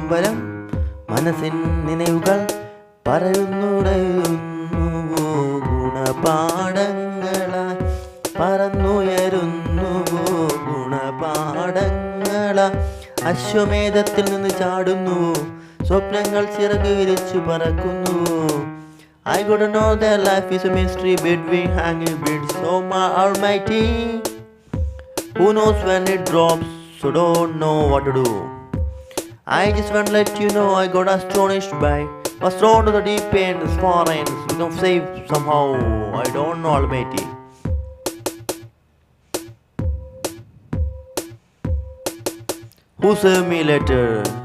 അമ്പലം മനസ്സിൻ നിனைவுകൾ പറയുന്നുടയുന്നുവോ ഗുണപാഠങ്ങളായി പറന്നുയരുന്നുവോ ഗുണപാഠങ്ങളായി അശ്വമേധത്തിൽ നിന്ന് ചാടുന്നു സ്വപ്നങ്ങൾ ചിറക് വിരിച്ചു പറക്കുന്നു. I gotta know that life is a mystery between hanging birds. Oh my almighty, who knows when it drops, so don't know what to do. I just want to let you know I got astonished by was thrown to the deep end, as far ends, become safe somehow. I don't know almighty. Who save me later?